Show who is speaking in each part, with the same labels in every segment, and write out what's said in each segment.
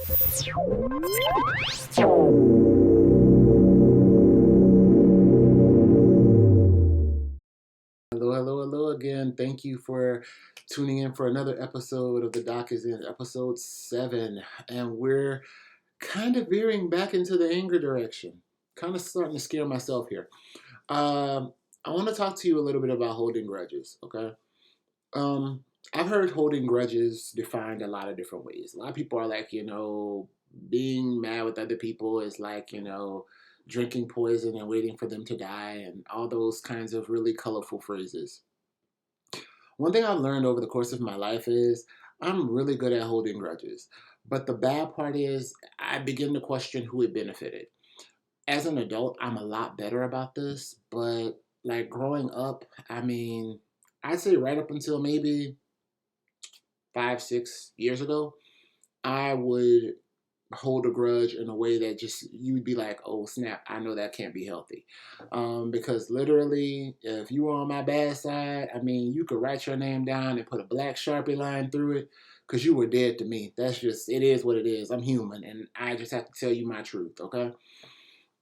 Speaker 1: Hello, hello, hello again. Thank you for tuning in for another episode of The Doc is in, episode 7. And we're kind of veering back into the anger direction. Kind of starting to scare myself here. I want to talk to you a little bit about holding grudges, okay? Um, I've heard holding grudges defined a lot of different ways. A lot of people are like, being mad with other people is like, drinking poison and waiting for them to die, and all those kinds of really colorful phrases. One thing I've learned over the course of my life is I'm really good at holding grudges. But the bad part is I begin to question who it benefited. As an adult, I'm a lot better about this, but like growing up, I'd say right up until maybe 5, 6 years ago, I would hold a grudge in a way that just you'd be like, oh snap, I know that can't be healthy. Because literally, if you were on my bad side, you could write your name down and put a black Sharpie line through it because you were dead to me. That's just, it is what it is. I'm human and I just have to tell you my truth, okay?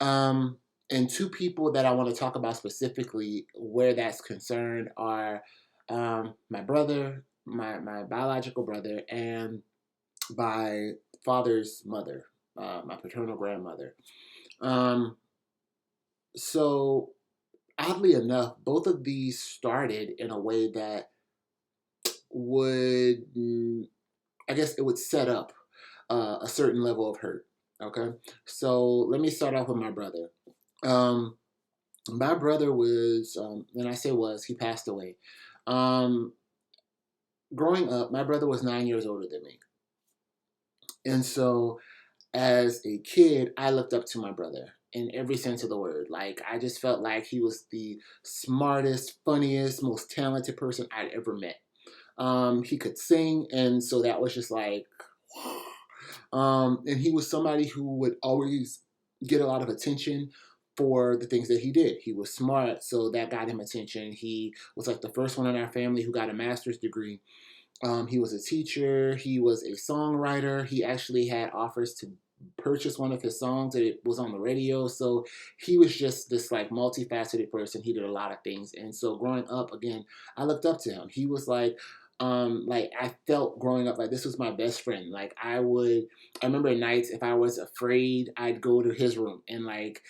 Speaker 1: Um, and two people that I want to talk about specifically where that's concerned are my brother, my biological brother, and my father's mother, my paternal grandmother. Um, so, oddly enough, both of these started in a way that would, I guess, it would set up a certain level of hurt. Okay, so let me start off with my brother. Um, my brother was, and I say was, he passed away. Um, Growing up, my brother was 9 years older than me. And so as a kid, I looked up to my brother in every sense of the word. Like, I just felt like he was the smartest, funniest, most talented person I'd ever met. He could sing, and so that was just like, and he was somebody who would always get a lot of attention for the things that he did. He was smart, so that got him attention. He was like the first one in our family who got a master's degree. He was a teacher. He was a songwriter. He actually had offers to purchase one of his songs that it was on the radio. So he was just this like multifaceted person. He did a lot of things. And so growing up, again, I looked up to him. He was like I felt growing up like this was my best friend. I remember nights if I was afraid, I'd go to his room and like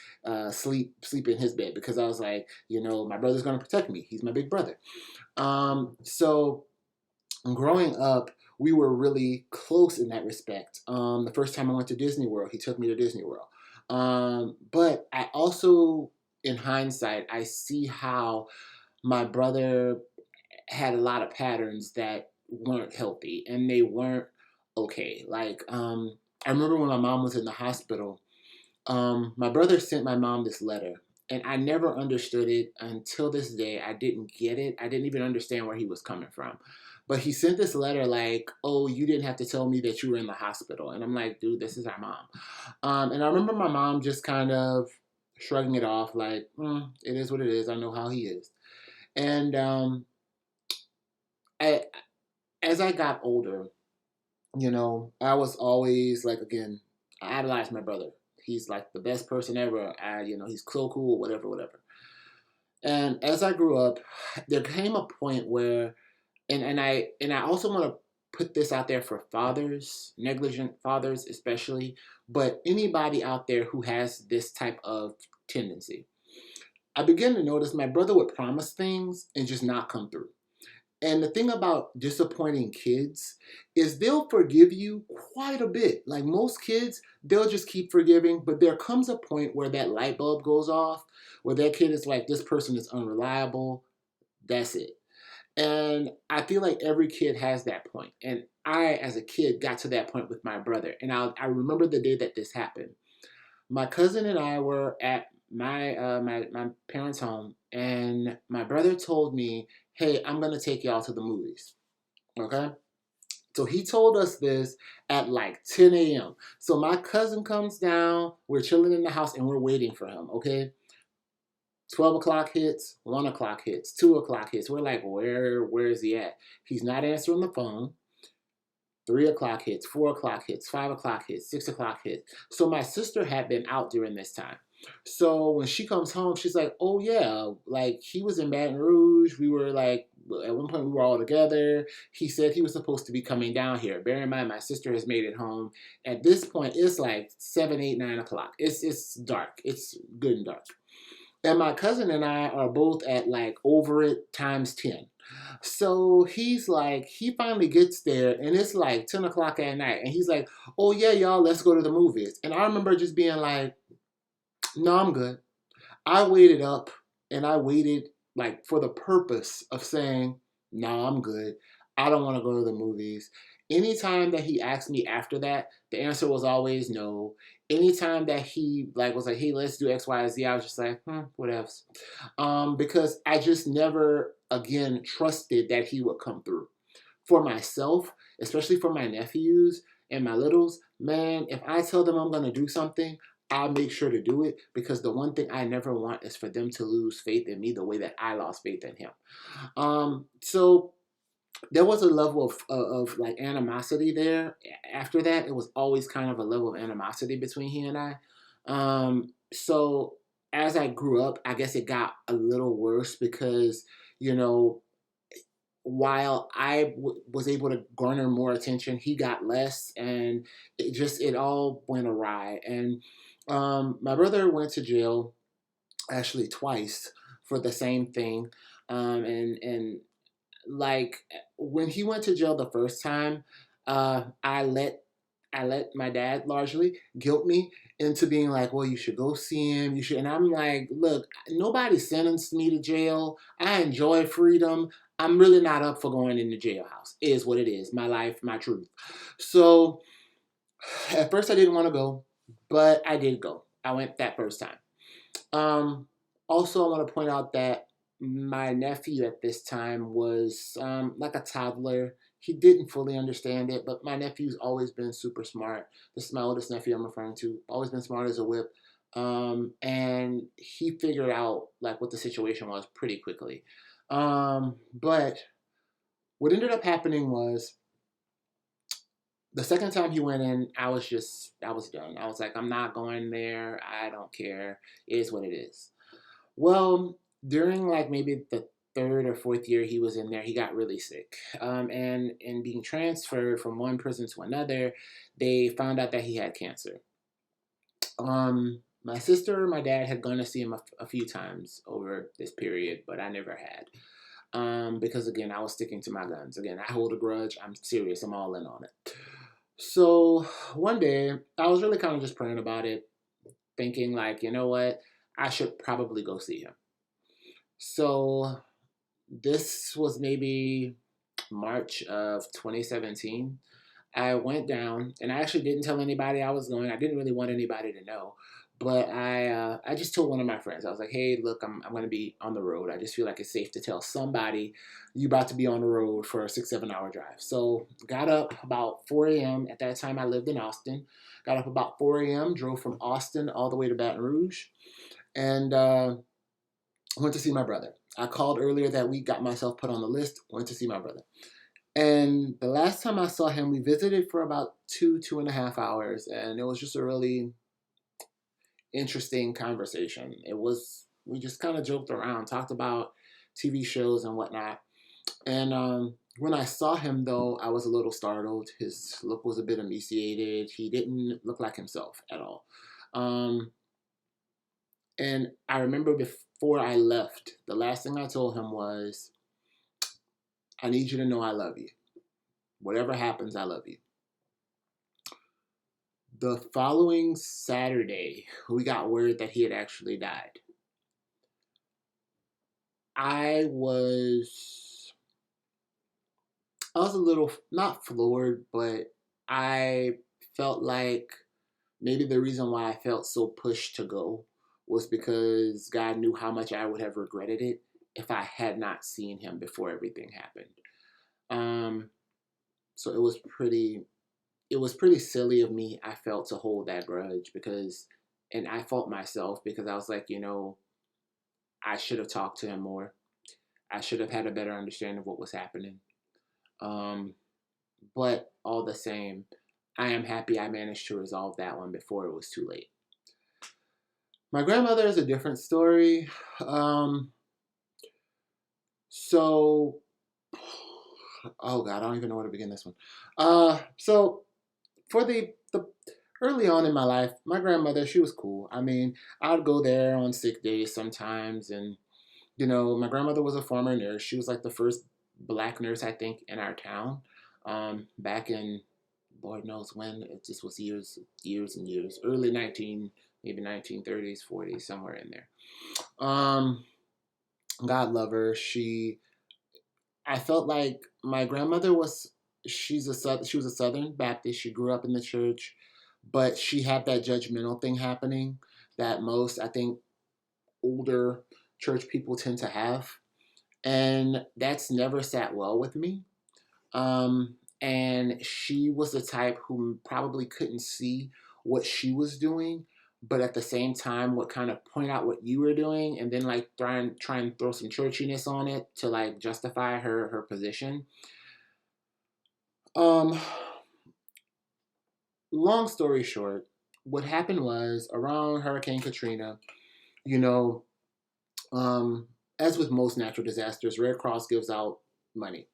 Speaker 1: sleep in his bed because I was like, my brother's gonna protect me. He's my big brother. So growing up, we were really close in that respect. The first time I went to Disney World, he took me to Disney World. But I also, in hindsight, I see how my brother had a lot of patterns that weren't healthy and they weren't okay. I remember when my mom was in the hospital, my brother sent my mom this letter. And I never understood it until this day. I didn't get it. I didn't even understand where he was coming from. But he sent this letter like, oh, you didn't have to tell me that you were in the hospital. And I'm like, dude, this is our mom. And I remember my mom just kind of shrugging it off like, it is what it is. I know how he is. And I, as I got older, I was always like, again, I idolized my brother. He's like the best person ever. He's so cool, whatever, whatever. And as I grew up, there came a point where, and I also want to put this out there for fathers, negligent fathers especially, but anybody out there who has this type of tendency. I began to notice my brother would promise things and just not come through. And the thing about disappointing kids is they'll forgive you quite a bit. Like most kids, they'll just keep forgiving, but there comes a point where that light bulb goes off, where that kid is like, this person is unreliable. That's it. And I feel like every kid has that point. And I, as a kid, got to that point with my brother. And I remember the day that this happened. My cousin and I were at my parents' home, and my brother told me, "Hey, I'm gonna take y'all to the movies." Okay. So he told us this at like 10 a.m. So my cousin comes down, we're chilling in the house, and we're waiting for him. Okay. 12 o'clock hits, 1 o'clock hits, 2 o'clock hits. We're like, where is he at? He's not answering the phone. 3 o'clock hits, 4 o'clock hits, 5 o'clock hits, 6 o'clock hits. So my sister had been out during this time. So when she comes home, she's like, "Oh yeah, like he was in Baton Rouge. We were like at one point we were all together. He said he was supposed to be coming down here. Bear in mind, my sister has made it home. At this point, it's like 7, 8, 9 o'clock. It's dark. It's good and dark. And my cousin and I are both at like over it times 10. So he's like, he finally gets there and it's like 10 o'clock at night. And he's like, "Oh yeah, y'all, let's go to the movies." And I remember just being like, "No, I'm good." I waited up and I waited like for the purpose of saying, "No, I'm good. I don't want to go to the movies." Anytime that he asked me after that, the answer was always no. Anytime that he like was like, "Hey, let's do X, Y, Z," I was just like, what else? Because I just never again trusted that he would come through. For myself, especially for my nephews and my littles, man, if I tell them I'm gonna do something, I'll make sure to do it because the one thing I never want is for them to lose faith in me the way that I lost faith in him. So there was a level of like animosity there. After that, it was always kind of a level of animosity between he and I. So as I grew up, I guess it got a little worse because, you know, while was able to garner more attention, he got less, and it all went awry. And my brother went to jail actually twice for the same thing. And like when he went to jail the first time, I let my dad largely guilt me into being like, "Well, you should go see him. You should." And I'm like, "Look, nobody sentenced me to jail. I enjoy freedom. I'm really not up for going in the jailhouse. It is what it is. My life, my truth." So at first I didn't want to go, but I did go. I went that first time. Um, Also, I want to point out that my nephew at this time was like a toddler. He didn't fully understand it, but my nephew's always been super smart. This is my oldest nephew I'm referring to. Always been smart as a whip. And he figured out like what the situation was pretty quickly. But what ended up happening was the second time he went in, I was done. I was like, "I'm not going there. I don't care. It is what it is." Well, during like maybe the third or fourth year he was in there, he got really sick. And in being transferred from one prison to another, they found out that he had cancer. My sister and my dad had gone to see him a few times over this period, but I never had. Because again, I was sticking to my guns. Again, I hold a grudge. I'm serious. I'm all in on it. So one day, I was really kind of just praying about it, thinking like, you know what, I should probably go see him. So this was maybe March of 2017. I went down, and I actually didn't tell anybody I was going. I didn't really want anybody to know, but I just told one of my friends. I was like, "Hey, look, I'm going to be on the road. I just feel like it's safe to tell somebody you about to be on the road for a 6 7 hour drive." So got up about 4 a.m. At that time, I lived in Austin. Got up about 4 a.m. Drove from Austin all the way to Baton Rouge, and went to see my brother. I called earlier that week, got myself put on the list, went to see my brother. And the last time I saw him, we visited for about 2.5 hours, and it was just a really interesting conversation. We just kind of joked around, talked about TV shows and whatnot. And when I saw him, though, I was a little startled. His look was a bit emaciated. He didn't look like himself at all. Um, and I remember before I left, the last thing I told him was, "I need you to know I love you. Whatever happens, I love you." The following Saturday, we got word that he had actually died. I was I was a little not floored, but I felt like maybe the reason why I felt so pushed to go was because God knew how much I would have regretted it if I had not seen him before everything happened. Um, so it was pretty silly of me, I felt, to hold that grudge because, and I fault myself because I was like, I should have talked to him more. I should have had a better understanding of what was happening. Um, but all the same, I am happy I managed to resolve that one before it was too late. My grandmother is a different story. Um, so, oh God, I don't even know where to begin this one. So for the early on in my life, my grandmother, she was cool. I mean, I'd go there on sick days sometimes, and my grandmother was a former nurse. She was like the first black nurse, I think, in our town, back in Lord knows when. It just was years and years, early 1930s, 40s, somewhere in there. Um, God love her. I felt like my grandmother was. She was a Southern Baptist. She grew up in the church, but she had that judgmental thing happening that most, I think, older church people tend to have, and that's never sat well with me. And she was the type who probably couldn't see what she was doing, but at the same time would kind of point out what you were doing, and then like try and throw some churchiness on it to like justify her position. Um, Long story short, what happened was around Hurricane Katrina, you know, as with most natural disasters, Red Cross gives out money.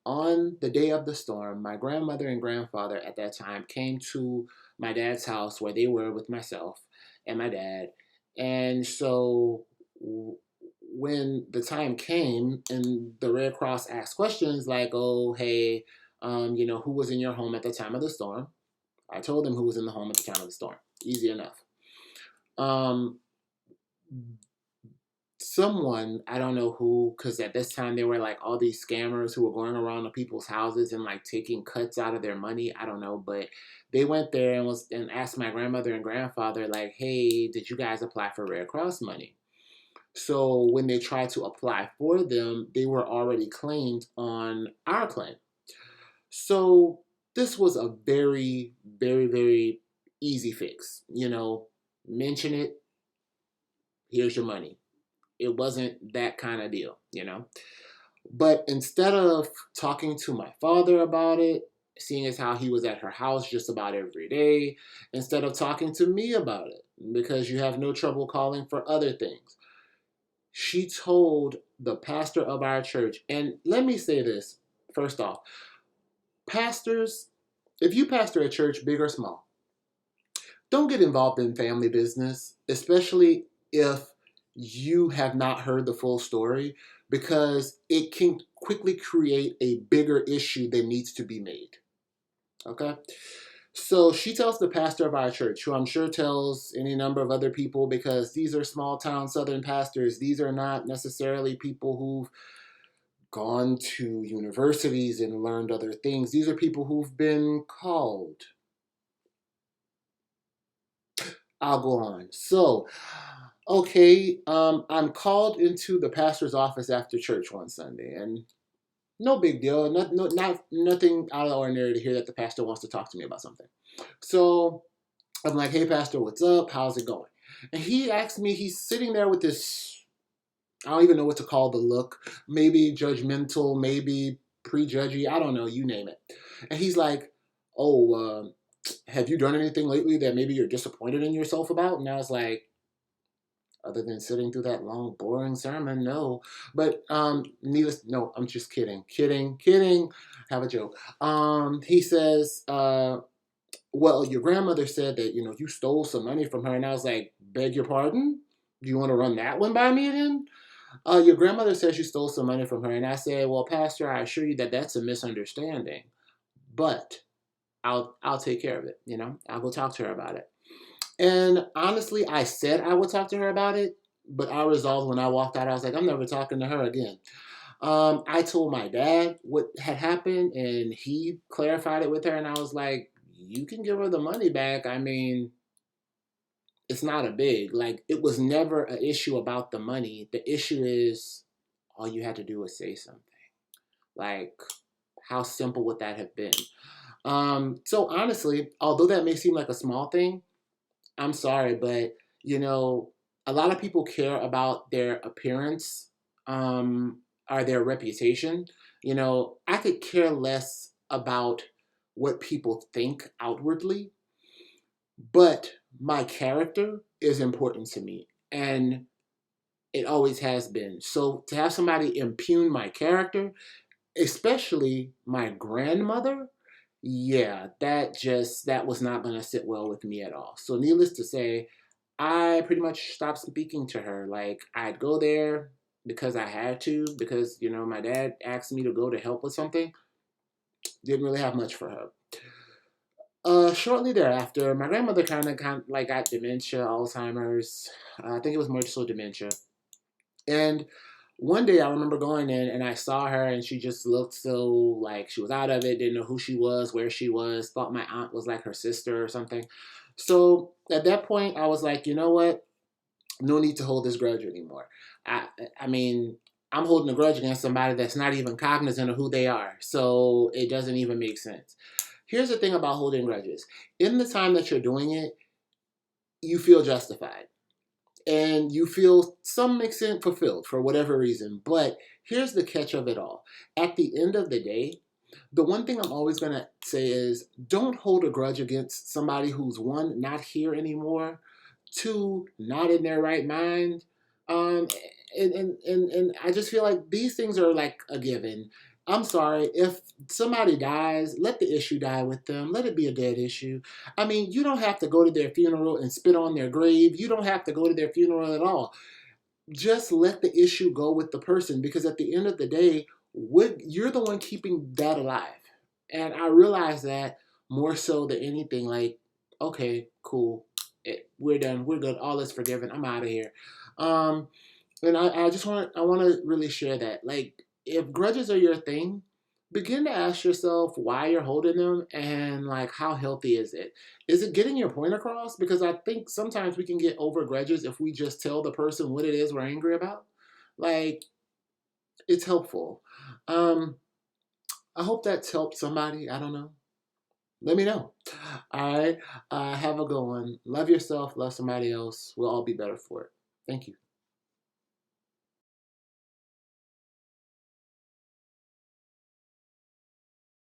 Speaker 1: On the day of the storm, my grandmother and grandfather at that time came to my dad's house where they were with myself and my dad. And so when the time came and the Red Cross asked questions like, oh, hey, who was in your home at the time of the storm? I told them who was in the home at the time of the storm. Easy enough. Um, Someone, I don't know who, because at this time there were like all these scammers who were going around to people's houses and like taking cuts out of their money. I don't know, but they went there and asked my grandmother and grandfather like, "Hey, did you guys apply for Red Cross money?" So when they tried to apply for them, they were already claimed on our claim. So this was a very, very, very easy fix. Mention it, here's your money. It wasn't that kind of deal. But instead of talking to my father about it, seeing as how he was at her house just about every day, instead of talking to me about it, because you have no trouble calling for other things, she told the pastor of our church. And let me say this first off, pastors, if you pastor a church, big or small, don't get involved in family business, especially if you have not heard the full story, because it can quickly create a bigger issue that needs to be made. Okay? So she tells the pastor of our church, who I'm sure tells any number of other people, because these are small town Southern pastors. These are not necessarily people who've gone to universities and learned other things. These are people who've been called. I'll go on. So, okay, I'm called into the pastor's office after church one Sunday, and no big deal. Not nothing out of the ordinary to hear that the pastor wants to talk to me about something. So I'm like, "Hey, pastor, what's up? How's it going?" And he asked me. He's sitting there with this. I don't even know what to call the look. Maybe judgmental, maybe prejudgy. I don't know. You name it. And he's like, "Oh, have you done anything lately that maybe you're disappointed in yourself about?" And I was like, other than sitting through that long, boring sermon, no. But no, I'm just kidding. Have a joke. He says, well, your grandmother said that you stole some money from her, and I was like, beg your pardon? Do you want to run that one by me again? Your grandmother says you stole some money from her, and I said, well, Pastor, I assure you that that's a misunderstanding, but I'll take care of it. I'll go talk to her about it. And honestly, I said I would talk to her about it, but I resolved when I walked out, I was like, I'm never talking to her again. I told my dad what had happened, and he clarified it with her, and I was like, you can give her the money back. I mean, it's not a big, like, it was never an issue about the money. The issue is all you had to do was say something. Like, how simple would that have been? So honestly, although that may seem like a small thing, I'm sorry, but a lot of people care about their appearance, or their reputation. I could care less about what people think outwardly, but my character is important to me. And it always has been. So to have somebody impugn my character, especially my grandmother, yeah, that was not going to sit well with me at all. So needless to say, I pretty much stopped speaking to her. Like, I'd go there because I had to, because, my dad asked me to go to help with something. Didn't really have much for her. Shortly thereafter, my grandmother kind of like got dementia, Alzheimer's. I think it was more so dementia. And one day I remember going in and I saw her and she just looked so like she was out of it, didn't know who she was, where she was, thought my aunt was like her sister or something. So at that point, I was like, you know what? No need to hold this grudge anymore. I, I mean, I'm holding a grudge against somebody that's not even cognizant of who they are. So it doesn't even make sense. Here's the thing about holding grudges. In the time that you're doing it, you feel justified and you feel some extent fulfilled for whatever reason. But here's the catch of it all. At the end of the day, the one thing I'm always going to say is don't hold a grudge against somebody who's one, not here anymore, two, not in their right mind. Um, and I just feel like these things are like a given. I'm sorry, if somebody dies, let the issue die with them. Let it be a dead issue. I mean, you don't have to go to their funeral and spit on their grave. You don't have to go to their funeral at all. Just let the issue go with the person, because at the end of the day, you're the one keeping that alive. And I realize that more so than anything, like, okay, cool. We're done. We're good. All is forgiven. I'm out of here. Um, and I want to really share that. Like, if grudges are your thing, begin to ask yourself why you're holding them and like how healthy is it? Is it getting your point across? Because I think sometimes we can get over grudges if we just tell the person what it is we're angry about. Like, it's helpful. Um, I hope that's helped somebody. I don't know. Let me know. All right. Have a good one. Love yourself. Love somebody else. We'll all be better for it. Thank you.